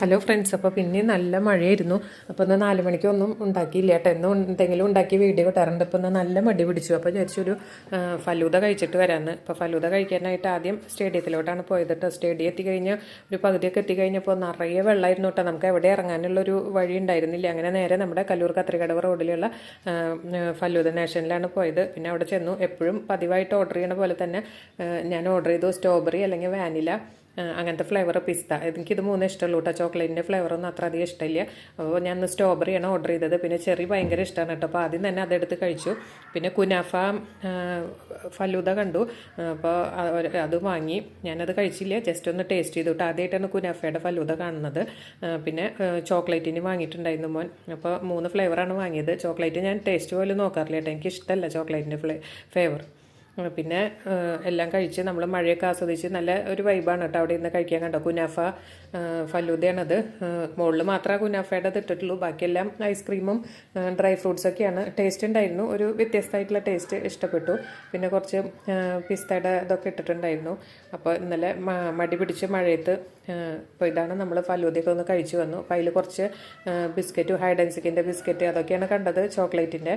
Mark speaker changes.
Speaker 1: Hello friends, അപ്പോൾ പിന്നെ നല്ല മഴയായിരുന്നു. അപ്പോൾ ഇന്ന് 4 മണിക്കൊന്നും ഉണ്ടാക്കിയില്ല കേട്ടോ. എന്നും എന്തെങ്കിലും ഉണ്ടാക്കി വീഡിയോ കിട്ടാറുണ്ട്. ഇപ്പോൾ ഇന്ന് നല്ല മടി പിടിച്ചു. അപ്പോൾ വിചാരിച്ചൊരു ഫലൂദ കഴിച്ചിട്ട് വരാമെന്ന്. അപ്പോൾ ഫലൂദ കഴിക്കാനായിട്ട് ആദ്യം സ്റ്റേഡിയത്തിലോട്ടാണ് പോയത് കേട്ടോ. സ്റ്റേഡിയം എത്തിക്കഴിഞ്ഞ് ഒരു പകുതിയൊക്കെ എത്തിക്കഴിഞ്ഞപ്പോൾ നിറയെ വെള്ളമായിരുന്നു കേട്ടോ. നമുക്ക് എവിടെ ഇറങ്ങാനുള്ളൊരു വഴി ഉണ്ടായിരുന്നില്ല. അങ്ങനെ നേരെ നമ്മുടെ കല്ലൂർ കത്രികടവ് റോഡിലുള്ള ഫലൂദ നാഷനിലാണ് പോയത്. പിന്നെ അവിടെ ചെന്നു. എപ്പോഴും പതിവായിട്ട് ഓർഡർ ചെയ്യണ പോലെ തന്നെ ഞാൻ ഓർഡർ ചെയ്തു സ്ട്രോബെറി അല്ലെങ്കിൽ വാനില, അങ്ങനത്തെ ഫ്ലേവർ പിസ്ത. എനിക്കിത് 3 ഇഷ്ടമുള്ളൂ കേട്ടോ. ചോക്ലേറ്റിൻ്റെ ഫ്ലേവറൊന്നും അത്ര അധികം ഇഷ്ടമില്ല. അപ്പോൾ ഞാൻ സ്ട്രോബെറിയാണ് ഓർഡർ ചെയ്തത്. പിന്നെ ചെറി ഭയങ്കര ഇഷ്ടമാണ് കേട്ടോ. അപ്പോൾ ആദ്യം തന്നെ അതെടുത്ത് കഴിച്ചു. പിന്നെ കുനാഫ ഫലൂദ കണ്ടു. അപ്പോൾ അത് വാങ്ങി. ഞാനത് കഴിച്ചില്ല, ജസ്റ്റ് ഒന്ന് ടേസ്റ്റ് ചെയ്തു കേട്ടോ. ആദ്യമായിട്ടാണ് കുനാഫയുടെ ഫലൂദ കാണുന്നത്. പിന്നെ ചോക്ലേറ്റിന് വാങ്ങിയിട്ടുണ്ടായിരുന്നു മോൻ. അപ്പോൾ 3 ഫ്ലേവറാണ് വാങ്ങിയത്. ചോക്ലേറ്റ് ഞാൻ ടേസ്റ്റ് പോലും നോക്കാറില്ല കേട്ടോ. എനിക്ക് ഇഷ്ടമല്ല ചോക്ലേറ്റിൻ്റെ ഫ്ലേവർ. പിന്നെ എല്ലാം കഴിച്ച് നമ്മൾ മഴയൊക്കെ ആസ്വദിച്ച് നല്ല ഒരു വൈബാണ് കേട്ടോ അവിടെ ഇന്ന് കഴിക്കാൻ. കണ്ടോ, കുനാഫ ഫലൂദയാണത്. മുകളിൽ മാത്രമേ കുനാഫയുടെ ഇട്ടിട്ടുള്ളൂ. ബാക്കിയെല്ലാം ഐസ്ക്രീമും ഡ്രൈ ഫ്രൂട്ട്സൊക്കെയാണ്. ടേസ്റ്റ് ഉണ്ടായിരുന്നു, ഒരു വ്യത്യസ്തമായിട്ടുള്ള ടേസ്റ്റ് ഇഷ്ടപ്പെട്ടു. പിന്നെ കുറച്ച് പിസ്തയുടെ ഇതൊക്കെ ഇട്ടിട്ടുണ്ടായിരുന്നു. അപ്പോൾ ഇന്നലെ മടി പിടിച്ച് മഴയത്ത് അപ്പോൾ ഇതാണ് നമ്മൾ ഫലൂദയൊക്കെ ഒന്ന് കഴിച്ചു വന്നു. അപ്പോൾ അതിൽ കുറച്ച് ബിസ്ക്കറ്റ്, ഹൈഡ് ആൻഡ് സീക്കിൻ്റെ ബിസ്ക്കറ്റ് അതൊക്കെയാണ് കണ്ടത്, ചോക്ലേറ്റിൻ്റെ.